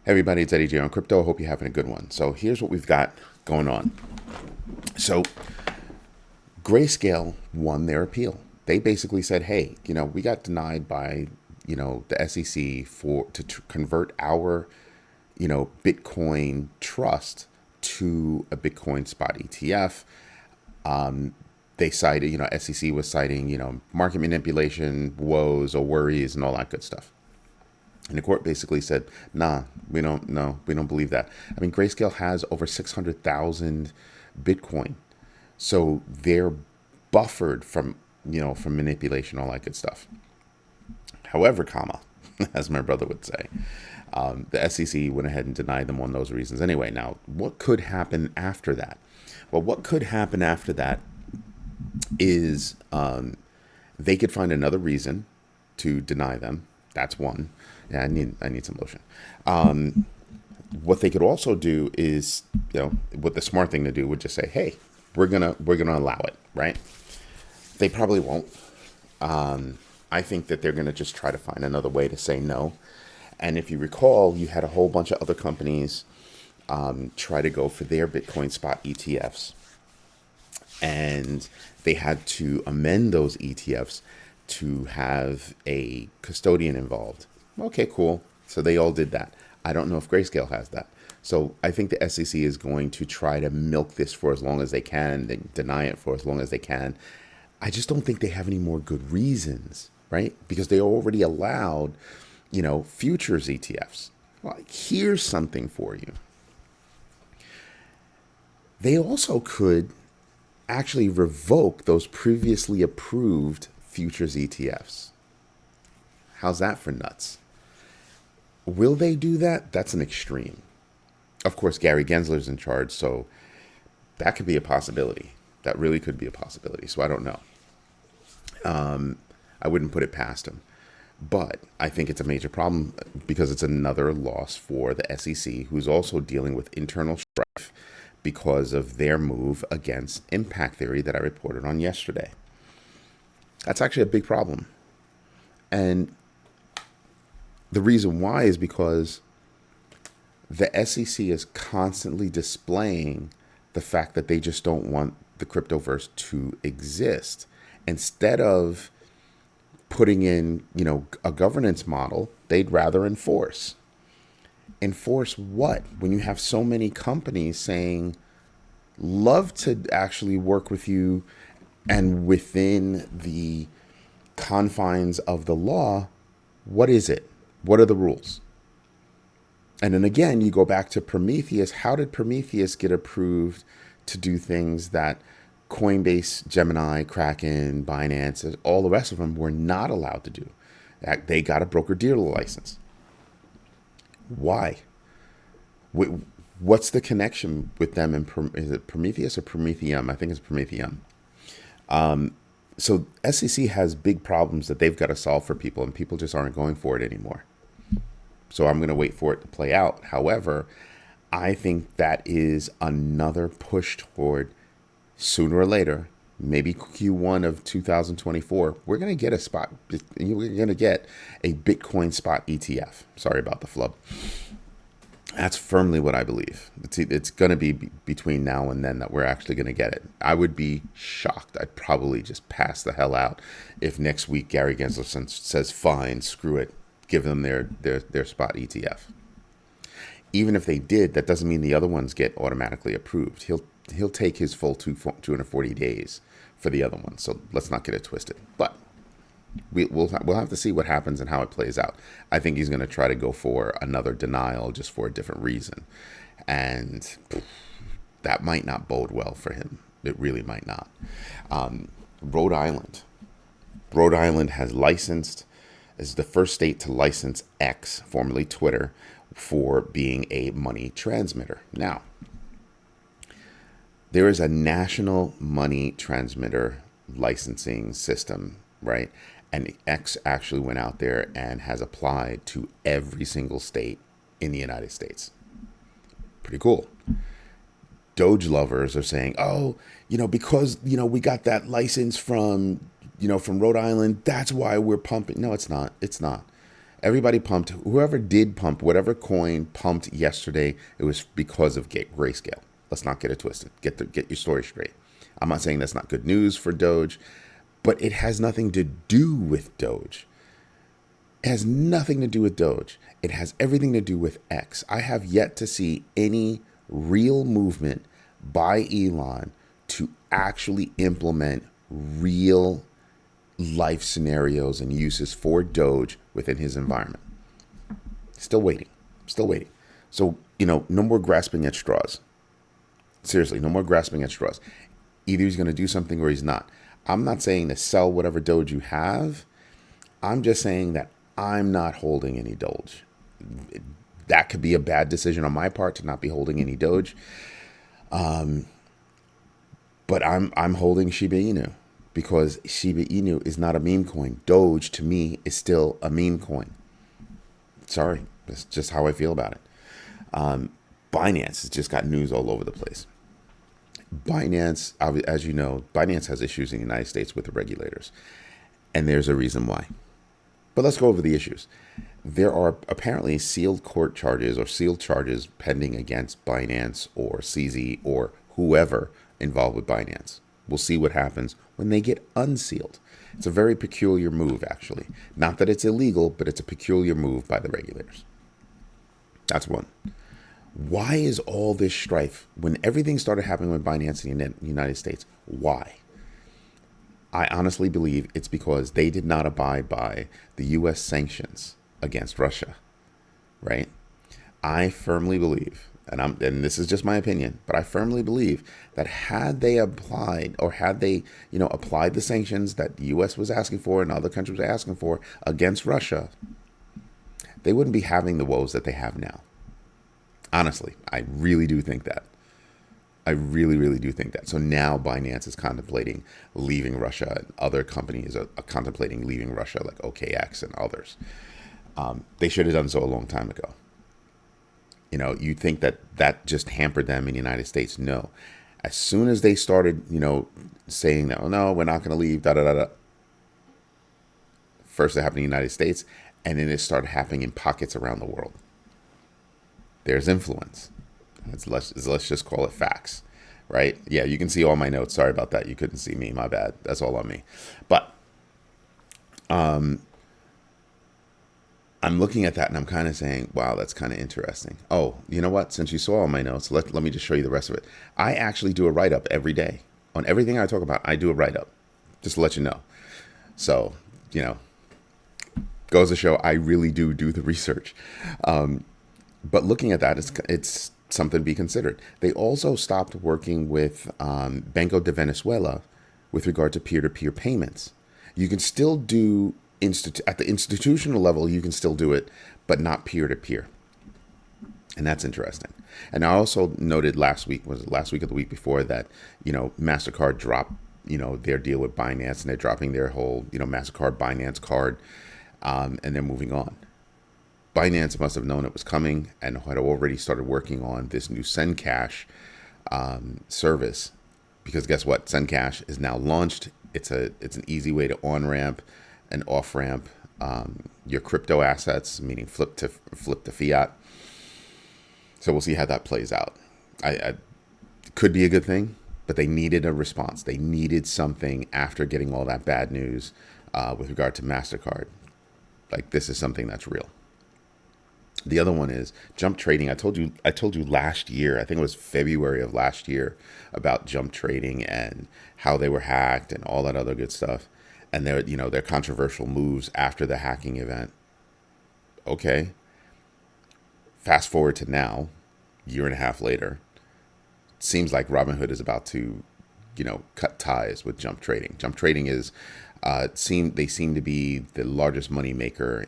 Hey everybody, it's Eddie J on Crypto. I hope you're having a good one. So here's what we've got going on. So Grayscale won their appeal. They basically said, hey, we got denied by, the SEC to convert our, Bitcoin trust to a Bitcoin spot ETF. They cited, SEC was citing, market manipulation, woes or worries and all that good stuff. And the court basically said, nah, we don't believe that. I mean, Grayscale has over 600,000 Bitcoin. So they're buffered from manipulation, all that good stuff. However, as my brother would say, the SEC went ahead and denied them on those reasons. Anyway, now, what could happen after that? Well, what could happen after that is they could find another reason to deny them. That's one. Yeah, I need some lotion. What they could also do is, what the smart thing to do would just say, hey, we're gonna allow it, right? They probably won't. I think that they're gonna just try to find another way to say no. And if you recall, you had a whole bunch of other companies try to go for their Bitcoin spot ETFs, and they had to amend those ETFs to have a custodian involved. Okay, cool. So they all did that. I don't know if Grayscale has that. So I think the SEC is going to try to milk this for as long as they can, then deny it for as long as they can. I just don't think they have any more good reasons, right? Because they already allowed, futures ETFs. Well, here's something for you. They also could actually revoke those previously approved futures ETFs. How's that for nuts? Will they do that? That's an extreme. Of course, Gary Gensler's in charge, so that could be a possibility. That really could be a possibility. So I don't know. I wouldn't put it past him. But I think it's a major problem because it's another loss for the SEC, who's also dealing with internal strife because of their move against impact theory that I reported on yesterday. That's actually a big problem. And the reason why is because the SEC is constantly displaying the fact that they just don't want the cryptoverse to exist. Instead of putting in, a governance model, they'd rather enforce. Enforce what? When you have so many companies saying, love to actually work with you and within the confines of the law, what is it? What are the rules? And then again, you go back to Prometheus. How did Prometheus get approved to do things that Coinbase, Gemini, Kraken, Binance, all the rest of them were not allowed to do? They got a broker-dealer license. Why? What's the connection with them? Is it Prometheus or Prometheum? I think it's Prometheum. So SEC has big problems that they've got to solve for people, and people just aren't going for it anymore. So I'm going to wait for it to play out. However, I think that is another push toward sooner or later, maybe Q1 of 2024, we're going to get a spot. We're going to get a Bitcoin spot ETF. Sorry about the flub. That's firmly what I believe. It's going to be between now and then that we're actually going to get it. I would be shocked. I'd probably just pass the hell out if next week Gary Gensler says, fine, screw it, give them their spot ETF. Even if they did, that doesn't mean the other ones get automatically approved. He'll take his full 240 days for the other one. So let's not get it twisted. But we'll have to see what happens and how it plays out. I think he's going to try to go for another denial just for a different reason. And that might not bode well for him. It really might not. Rhode Island. Rhode Island has licensed, is the first state to license X, formerly Twitter, for being a money transmitter. Now, there is a national money transmitter licensing system, right? And X actually went out there and has applied to every single state in the United States. Pretty cool. Doge lovers are saying, oh, because, we got that license from Rhode Island, that's why we're pumping. No, it's not. It's not. Everybody pumped. Whoever did pump, whatever coin pumped yesterday, it was because of Grayscale. Let's not get it twisted. Get your story straight. I'm not saying that's not good news for Doge, but it has nothing to do with Doge. It has nothing to do with Doge. It has everything to do with X. I have yet to see any real movement by Elon to actually implement real life scenarios and uses for Doge within his environment. Still waiting. Still waiting. So, no more grasping at straws. Seriously, no more grasping at straws. Either he's going to do something or he's not. I'm not saying to sell whatever Doge you have. I'm just saying that I'm not holding any Doge. That could be a bad decision on my part to not be holding any Doge. But I'm holding Shiba Inu because Shiba Inu is not a meme coin. Doge to me is still a meme coin. Sorry, that's just how I feel about it. Binance has just got news all over the place. Binance, as you know, Binance has issues in the United States with the regulators, and there's a reason why. But let's go over the issues. There are apparently sealed court charges or sealed charges pending against Binance or CZ or whoever involved with Binance. We'll see what happens when they get unsealed. It's a very peculiar move, actually. Not that it's illegal, but it's a peculiar move by the regulators. That's one. Why is all this strife when everything started happening with Binance in the United States? Why? I honestly believe it's because they did not abide by the U.S. sanctions against Russia, right? I firmly believe, and this is just my opinion, but I firmly believe that had they applied or had they, applied the sanctions that the U.S. was asking for and other countries were asking for against Russia, they wouldn't be having the woes that they have now. Honestly, I really do think that. I really, really do think that. So now Binance is contemplating leaving Russia, and other companies are contemplating leaving Russia, like OKX and others. They should have done so a long time ago. You think that just hampered them in the United States. No. As soon as they started, saying that, oh, no, we're not going to leave, da da da da. First it happened in the United States, and then it started happening in pockets around the world. There's influence. Let's just call it facts, right? Yeah, you can see all my notes. Sorry about that. You couldn't see me. My bad. That's all on me. But I'm looking at that and I'm kind of saying, wow, that's kind of interesting. Oh, you know what? Since you saw all my notes, let me just show you the rest of it. I actually do a write-up every day. On everything I talk about, I do a write-up, just to let you know. So, goes to show I really do the research. But looking at that, it's something to be considered. They also stopped working with Banco de Venezuela with regard to peer-to-peer payments. You can still do at the institutional level, you can still do it, but not peer-to-peer. And that's interesting. And I also noted last week or the week before that, MasterCard dropped, their deal with Binance, and they're dropping their whole, MasterCard Binance card, and they're moving on. Binance must have known it was coming and had already started working on this new SendCash service, because guess what? SendCash is now launched. It's an easy way to on-ramp and off-ramp your crypto assets, meaning flip to fiat. So we'll see how that plays out. It could be a good thing, but they needed a response. They needed something after getting all that bad news with regard to MasterCard. Like, this is something that's real. The other one is jump trading. I told you last year, I think it was February of last year, about jump trading and how they were hacked and all that other good stuff. And their controversial moves after the hacking event. Okay. Fast forward to now, year and a half later, it seems like Robinhood is about to, cut ties with jump trading. Jump trading is they seem to be the largest market maker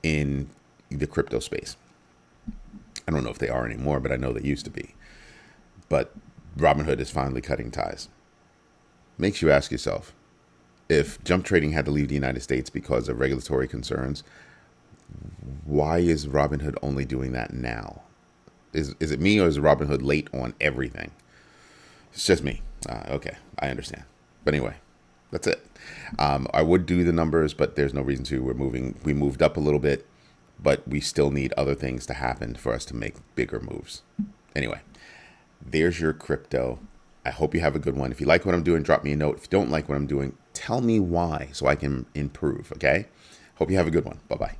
in the crypto space. I don't know if they are anymore, but I know they used to be. But Robinhood is finally cutting ties. Makes you ask yourself, if jump trading had to leave the United States because of regulatory concerns, why is Robinhood only doing that now? Is it me, or is Robinhood late on everything? It's just me. Okay, I understand. But anyway, That's it. I would do the numbers, but there's no reason to. We moved up a little bit, but we still need other things to happen for us to make bigger moves. Anyway, there's your crypto. I hope you have a good one. If you like what I'm doing, drop me a note. If you don't like what I'm doing, tell me why so I can improve, okay? Hope you have a good one. Bye-bye.